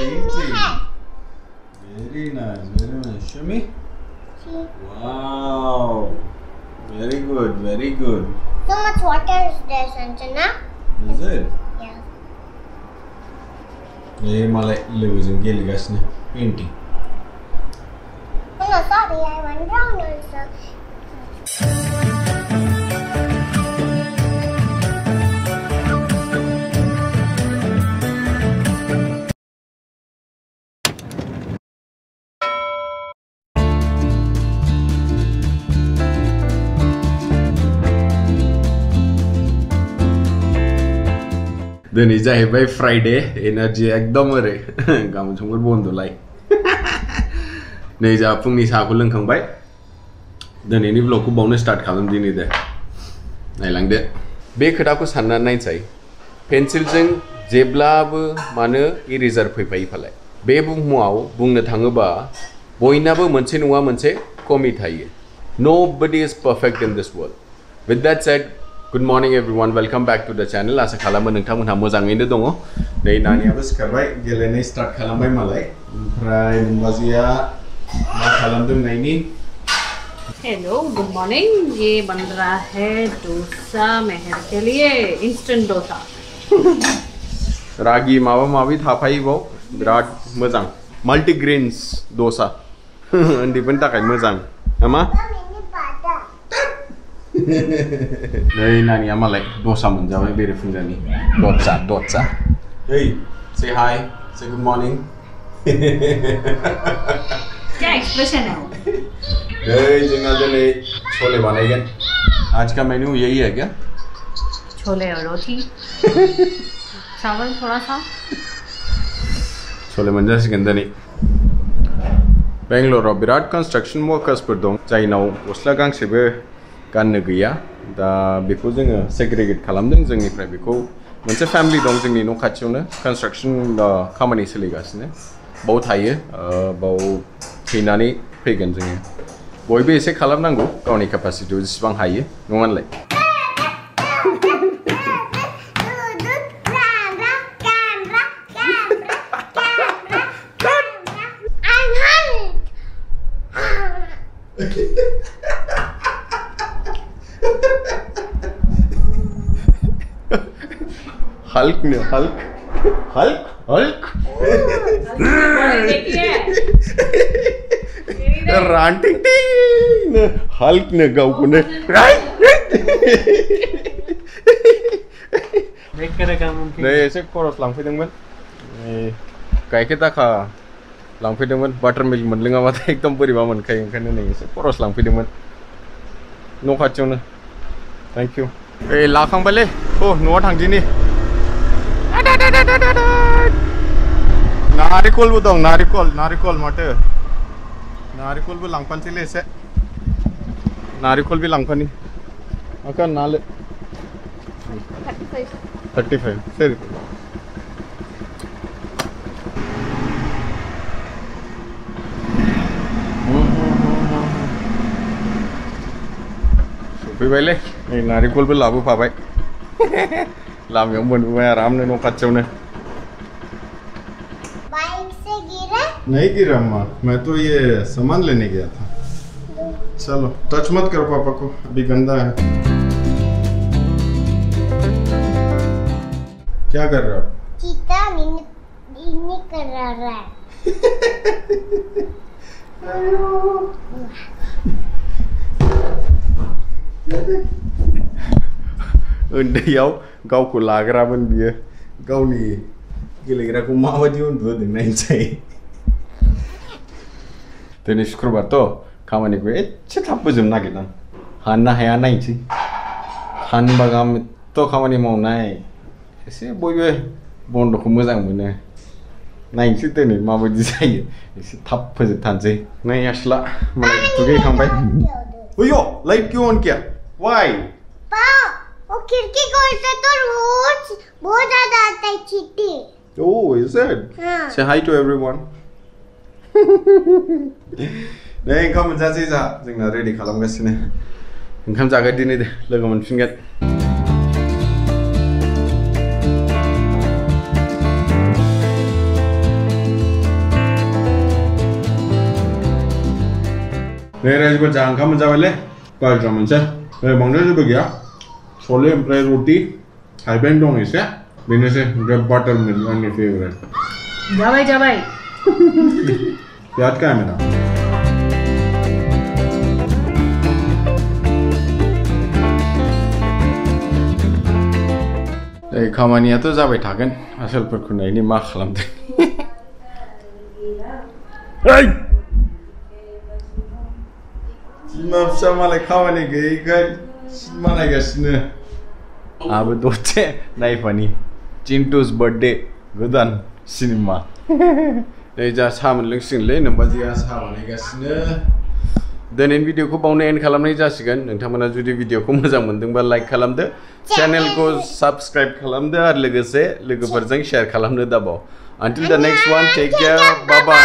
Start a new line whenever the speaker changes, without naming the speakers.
Very nice, very nice. Show me. Wow. Very good, very good.
So much water is there, Sanjana.
Is it?
Yeah.
Yeah, malai losing gilly gas ne painting.
Oh no, sorry, I went wrong also.
दिनै जाहैबाय Friday energy एकदम ओरै गाबोन समफोर बन्दलाय नै जा फुंनि साहाखौ लोंखांबाय दिनैनि ब्लगखौ बावनो स्टार्ट खालामदिनि दे नायलांदो बे खोथाखौ साननानै नायनोसै पेन्सिलजों जेब्लाबो मानो इरेजार फैफायो फालाय बे बुहुमाव बुंनो थाङोबा बयनाबो मोनसे नङा मोनसे कमि थायो Nobody is perfect in this world. With that said, good morning everyone. Welcome back to the channel. आसा खालामो नोंथांमोनहा मोजाङैनो दङ नै नानियाबो सिखारबाय गेलेनाय स्टार्ट खालामबाय मालाय ओमफ्राय नोंबाजिया मा खालामदों नायनि
हेलो गुड मॉर्निंग ये बन रहा है डोसा मेहर के लिए इंस्टेंट डोसा
रागी माबा माबि थाफायोबाव बिराद मोजां मल्टीग्रेन्स डोसा उन्दैफोरनि थाखाय मोजां नामा नै नानिया मालाय डोसा मोनजाबाय बेरेफुंजानि dosa hey say hi say good morning
क्या एक्सप्रेशन है
hey जोंना दिनै छोले बनाएंगे आज का मेन्यू यही है क्या
छोले और रोटी चावल थोड़ा सा
छोले मोनजासिगोन दिनै बेंगलराव बिराद कन्स्ट्राक्शन वर्कार्सफोर दं जायनाव गस्ला गांसेबो गाननो गैया दा बेखौ जोङो सेग्रिगेट खालामदों जोंनिफ्राय बेखौ मोनसे फेमिलि दं जोंनि न' खाथियावनो कन्स्ट्राक्शन खामानि सोलिगासिनो बाव थायो बाव फैनानै फैगोन जोङो बयबो एसे खालामनांगौ गावनि केपासिटियाव जेसेबां हायो नङा होनलाय Hulk ne Hulk ranting ting Hulk ne गावखौ ने नै एसे खरस लांफैदोंमोन गायखेर दाखा लांफैदोंमोन बाटार मिल्क मोनलोङाबाथाय एकदम बोरैबा मोनखायो ओंखायनो नै एसे खरस लांफैदोंमोन न' खाथियावनो थेंक इउ ए लाखांबायलै न'आव थांदिनि नारिखलबो दं नारिखल माथो नारिखलबो लांफानोसैलै एसे नारिखलबो लांफानि माखा नाले 35 சரி सफैबायलै नै नारिखलबो लाबोफाबाय लामायाव मोनबोबाय आरामनो न' खाथियावनो
बाइक से गिरा
नहीं गिरा अम्मा मैं तो ये सामान लेने गया था चलो टच मत करो पापा को अभी गंदा है क्या कर रहे हो
चीता नीने कर रहा है
उन्दैयाव गावखौ लाग्रामोन बियो गावनि गेलेग्राखौ माबायदि उन्दुहोदों नायनोसै दिनै शुक्रबारथ' खामानिखौ एसे थाब फोजोबनो नागिरदां हाननो हाया नायनोसै सानबा गाहाम एथ' खामानि मावनाय एसे बयबो बन्द'खौ मोजां मोनो नायनोसै दिनै माबायदि जायो एसे थाब फोजोबथारनोसै नै आसला मालाय दुगैखांबाय ओयो लाइट क्यों ऑन किया व्हाई
वो खिड़की खोलते तो रोज बहुत ज्यादा आता है चींटी
Oh, is it?
हाँ.
Say hi to everyone. नै ओंखाम मोनजासै जोंना रेडि खालामगासिनो ओंखाम जागोन दिनै दे लोगो मोनफिनगोन नै रायजोफोर जा ओंखाम मोनजाबायलै बार'था मोनसे बांद्राय जेबो गैया सले ओमफ्राय रुटि थाइबें दं एसे बेनोसै ओमफ्राय बाटार मिल्क आंनि फेभरेट
जाबाय
बिराद गाहाम खामानियाथ' जाबाय थागोन आसोलफोरखौ नायनि मा खालामदों बिमा फिसा मालाय खामानि गैयैखाय सिनेमा नायगासिनो आंबो दसे नायफानि चिन्टु's बर्थडे गोदान सिनेमा नै जा साहा मोनलोंसिगोनलै नोमबाजैया साहा बानायगासिनो दिनैनि भिडिअखौ बावनो एन्ड खालामनाय जासिगोन नोंथांमोना जुदि भिडिअखौ मोजां मोनदोंबा लाइक खालामदो चेनेलखौ साबस्क्राइब खालामदो आरो लोगोसे लोगोफोरजों शेयार खालामनो दाबाव until the next one take care bye bye